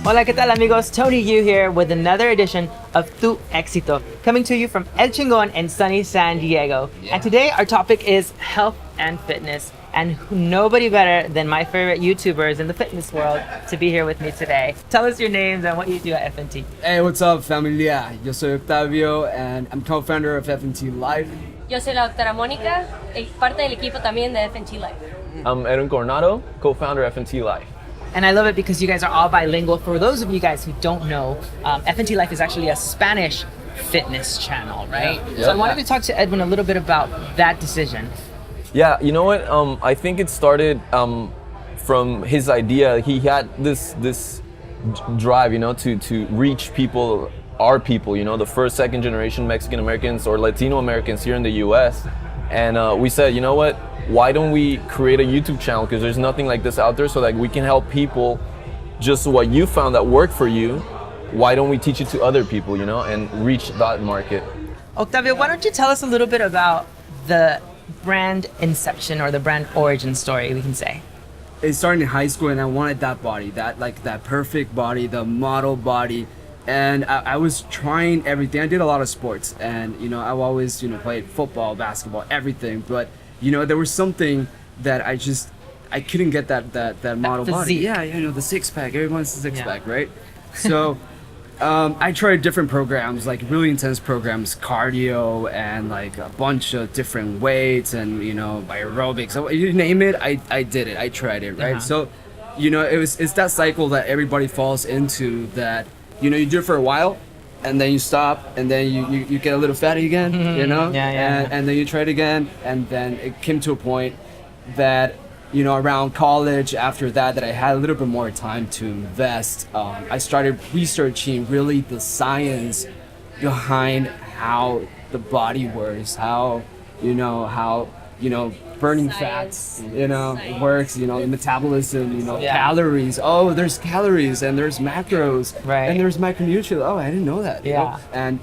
Hola, ¿qué tal amigos? Tony Yu here with another edition of Tu Éxito, coming to you from El Chingon in sunny San Diego. Yeah. And today our topic is health and fitness. And nobody better than my favorite YouTubers in the fitness world to be here with me today. Tell us your names and what you do at FNT. Hey, what's up, familia? Yo soy Octavio, and I'm co-founder of FNT Life. Yo soy la doctora Mónica, parte del equipo también de FNT Life. I'm Edwin Coronado, co-founder of FNT Life. And I love it because you guys are all bilingual. For those of you guys who don't know, FNT Life is actually a Spanish fitness channel, right? Yeah. So I wanted to talk to Edwin a little bit about that decision. Yeah, you know what? I think it started from his idea. He had this drive, you know, to reach people, our people, you know, the first, second generation Mexican Americans or Latino Americans here in the US. And we said, you know what? Why don't we create a YouTube channel? Because there's nothing like this out there, so that we can help people just what you found that worked for you. Why don't we teach it to other people, you know, and reach that market? Octavio, why don't you tell us a little bit about the brand inception or the brand origin story, we can say? It started in high school, and I wanted that body, that perfect body, the model body. And I was trying everything. I did a lot of sports, and you know, I always, you know, played football, basketball, everything. But you know, there was something that I couldn't get that model body. Yeah, you know, the six pack. Everyone's the six pack, right? So I tried different programs, like really intense programs, cardio, and like a bunch of different weights, and you know, aerobics. So you name it, I did it. I tried it, right? So, you know, it's that cycle that everybody falls into. That, you know, you do it for a while, and then you stop, and then you get a little fatty again, you know? And then you try it again, and then it came to a point that, you know, around college, after that I had a little bit more time to invest. I started researching really the science behind how the body works, how burning fats, you know, works, you know, the metabolism, you know, calories. Oh, there's calories, and there's macros, and there's micronutrients. Oh, I didn't know that. You know? And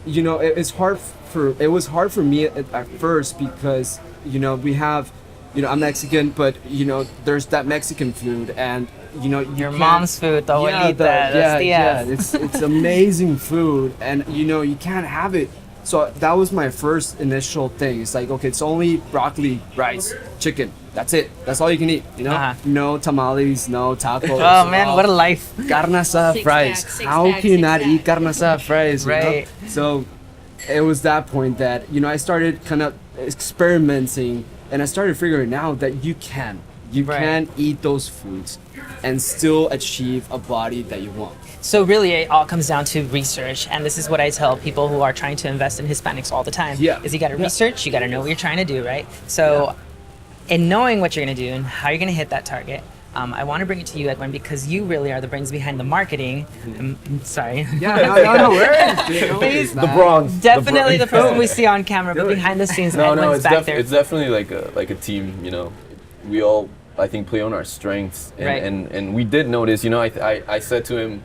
you know, it was hard for me at first, because you know, we have, you know, I'm Mexican, but you know, there's that Mexican food, and you know, your mom's food, the abuelita, it's amazing food, and you know, you can't have it. So that was my first initial thing. It's like, okay, it's only broccoli, rice, chicken. That's it. That's all you can eat, you know? No tamales, no tacos. Oh man, what a life. Carne asada fries. How can you not eat carne asada fries? Right. You know? So it was that point that, you know, I started kind of experimenting, and I started figuring out that you can eat those foods and still achieve a body that you want. So really it all comes down to research, and this is what I tell people who are trying to invest in Hispanics all the time. Is you got to research, you got to know what you're trying to do, right? So in knowing what you're going to do and how you're going to hit that target, I want to bring it to you, Edwin, because you really are the brains behind the marketing. I'm sorry. No worries. The Bronx. Definitely the person we see on camera, but behind the scenes, Edwin's back there. It's definitely like a team, you know. We all, I think, play on our strengths, and we did notice, you know, I said to him,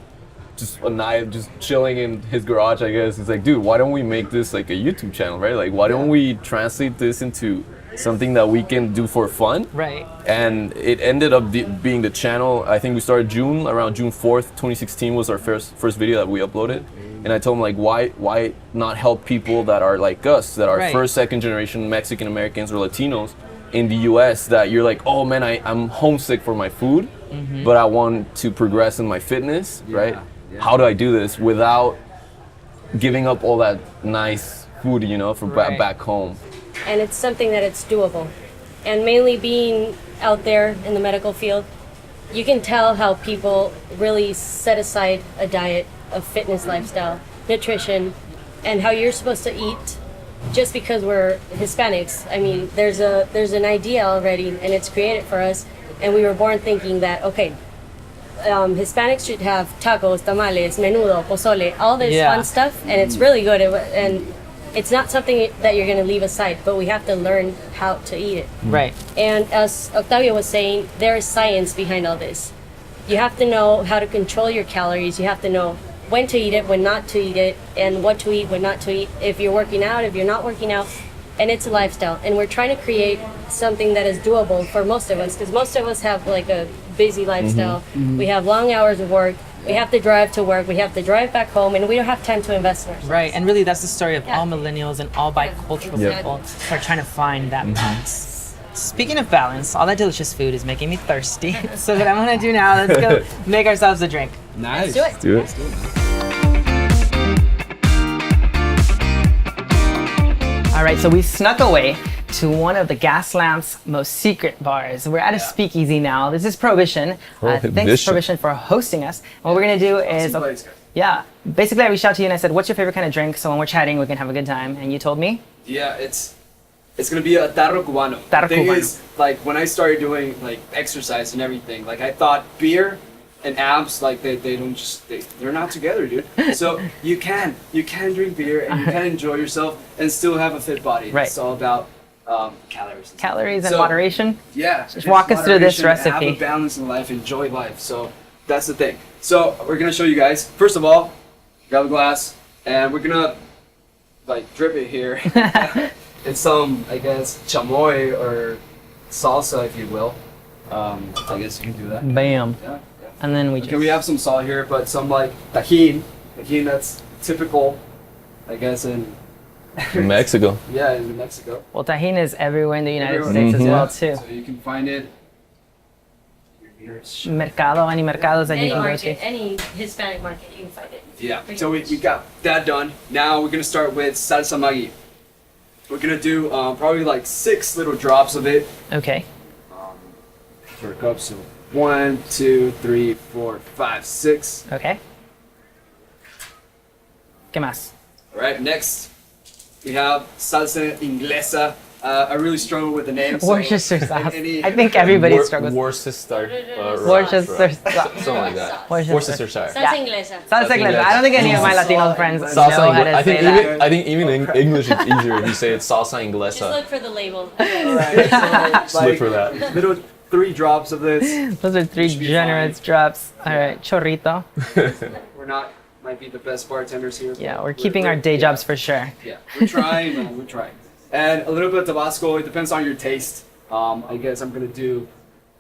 just a night, just chilling in his garage, I guess. It's like, dude, why don't we make this like a YouTube channel, right? Like, why don't we translate this into something that we can do for fun? Right. And it ended up being the channel. I think we started around June 4th, 2016 was our first video that we uploaded. And I told him, like, why not help people that are like us, that are first, second generation Mexican Americans or Latinos in the US, that you're like, oh man, I'm homesick for my food, but I want to progress in my fitness, right? How do I do this without giving up all that nice food, you know, from back home? And it's something that it's doable. And mainly being out there in the medical field, you can tell how people really set aside a diet, a fitness lifestyle, nutrition, and how you're supposed to eat. Just because we're Hispanics, I mean, there's an idea already, and it's created for us, and we were born thinking that, okay, Hispanics should have tacos, tamales, menudo, pozole, all this fun stuff, and it's really good. And it's not something that you're going to leave aside, but we have to learn how to eat it. Right. And as Octavio was saying, there is science behind all this. You have to know how to control your calories. You have to know when to eat it, when not to eat it, and what to eat, when not to eat. If you're working out, if you're not working out, and it's a lifestyle. And we're trying to create something that is doable for most of us, because most of us have like a busy lifestyle. We have long hours of work, We have to drive to work. We have to drive back home, and we don't have time to invest in ourselves. Right, and really that's the story of Yeah. all millennials and all bicultural Yeah. people who are trying to find that balance. Speaking of balance, all that delicious food is making me thirsty. So what I'm gonna do now, let's go make ourselves a drink. Nice. Let's do it. Do it. All right, so we snuck away to one of the Gaslamp's most secret bars. We're at a speakeasy now. This is Prohibition. Thanks Prohibition. Prohibition for hosting us. What we're gonna do is, Awesome place, guys. yeah, basically I reached out to you and I said, what's your favorite kind of drink? So when we're chatting, we can have a good time. And you told me? Yeah, it's gonna be a tarro cubano. Tarro The thing cubano. is, like when I started doing like exercise and everything, like I thought beer and abs, like they don't just they're not together, dude. So you can drink beer and you can enjoy yourself and still have a fit body. Right. It's all about calories. Calories and So, moderation. Yeah. Just walk us through this moderation, recipe. Have a balance in life, enjoy life. So that's the thing. So we're gonna show you guys. First of all, grab a glass and we're gonna like drip it here. It's some, I guess, chamoy or salsa, if you will. I guess you can do that. Bam. Yeah. And then we Okay, we have some salt here, but some like tajin. Tajin that's typical, I guess, in In Mexico. yeah, in Mexico. well, tahini is everywhere in the United Everywhere. States as Mhm. well Yeah, too. So you can find it. Mercado, any mercados that Any you can go market, to. any Hispanic market, you can find it. Yeah. Pretty So we much. got that done. Now we're gonna start with salsa Maggi. We're gonna do probably like 6 little drops of it Okay. per cup. So 1, 2, 3, 4, 5, 6. Okay. ¿Qué más? All right. Next, we have salsa inglesa. I really struggle with the name. so Worcestershire sauce. any- I think everybody struggles. Worcestershire. Worcestershire sauce. Something like that. Worcestershire. Worcestershire. Salsa inglesa. Salsa inglesa. I don't think any of my Latino friends know Salsa how inglesa. to I think say that. even I think even in English it's easier if you say it's salsa Just inglesa. look for the label. All right. So, Just look like, for that. little 3 drops of this. Those are 3 Should be generous drops. All right, chorrito. We're not might be the best bartenders here. Yeah, but we're keeping our day jobs for sure. Yeah, we're trying, man. We're trying. And a little bit of Tabasco. It depends on your taste. I guess I'm gonna do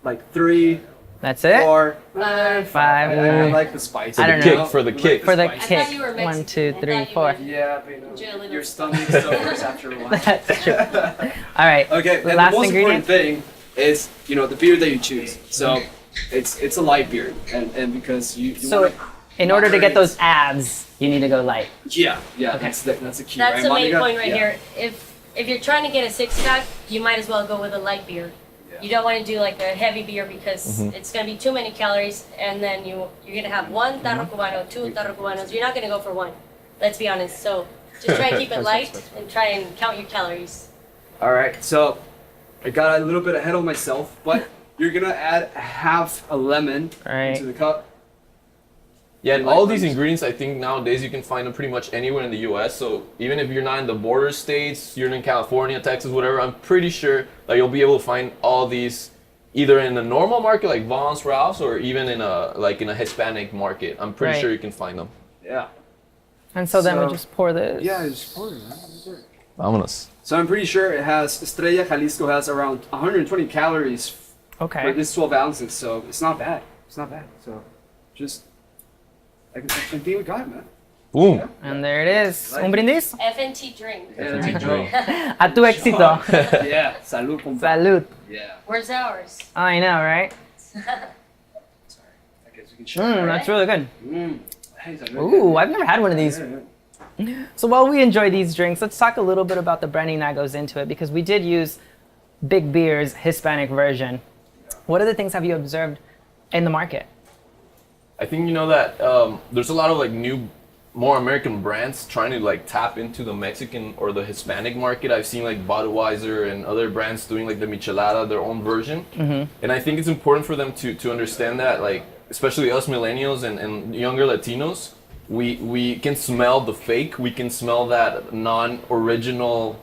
like 3, That's it? 4, 5. I like the spice. I don't kick, know. for the We kick. For the spice. I kick. thought you were 1, Mexican. 2, I 3, thought you 4. were- Yeah, but Enjoy a little. your stomach suffers after a while. That's true. All right. Okay, and Last the most ingredient. important thing is the beer that you choose. So it's a light beer, and because you So, wanna in order to get moderate- those abs, you need to go light. yeah, Okay. that's a key. That's right, the main Monica? point right Yeah. here. If you're trying to get a 6-pack, you might as well go with a light beer. Yeah. You don't want to do like a heavy beer because it's gonna be too many calories, and then you're gonna have 1 tarro cubano, 2 tarro cubanos. You're not gonna go for 1. Let's be honest. So just try and keep it light and try and count your calories. All right, so I got a little bit ahead of myself, but you're gonna add half a lemon Right. into the cup. Yeah, and all these ingredients, I think nowadays you can find them pretty much anywhere in the U.S. So even if you're not in the border states, you're in California, Texas, whatever, I'm pretty sure that you'll be able to find all these either in a normal market like Vaughn's, Ralph's, or even in a Hispanic market. I'm pretty Right. sure you can find them. Yeah. And so then we So- just pour this. Yeah, just pour it. Man. Vámonos. So I'm pretty sure it has Estrella Jalisco has around 120 calories for Okay. this 12 ounces, so it's not bad. It's not bad. So just I think we got it, man. Boom. And there it is. Un brindis. FNT drink. Yeah, A tu éxito. yeah. Salud, compa. Salud. Yeah. Where's ours? I know, right? Sorry. I guess we can share. That's really good. Hey, salud. Ooh, I've never had one of these. Yeah. So while we enjoy these drinks, let's talk a little bit about the branding that goes into it, because we did use Big Beer's Hispanic version. What other things have you observed in the market? I think that there's a lot of like new, more American brands trying to like tap into the Mexican or the Hispanic market. I've seen like Budweiser and other brands doing like the Michelada, their own version. And I think it's important for them to understand that, like, especially us millennials and younger Latinos, we can smell the fake. We can smell that non-original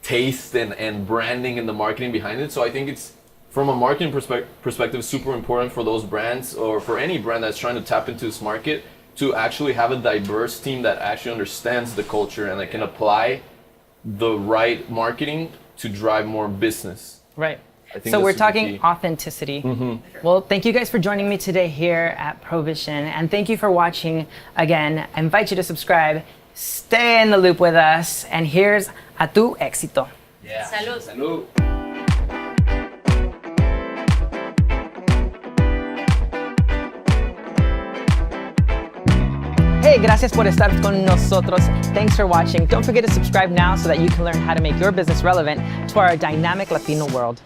taste and branding and the marketing behind it. So I think it's, from a marketing perspective, super important for those brands or for any brand that's trying to tap into this market to actually have a diverse team that actually understands the culture and that can apply the right marketing to drive more business. Right. I think So we're that's super talking key. authenticity. Well, thank you guys for joining me today here at Provision, and thank you for watching. Again, I invite you to subscribe, stay in the loop with us, and here's a tu éxito. Yeah. Salud. Salud. Hey, gracias por estar con nosotros. Thanks for watching. Don't forget to subscribe now so that you can learn how to make your business relevant to our dynamic Latino world.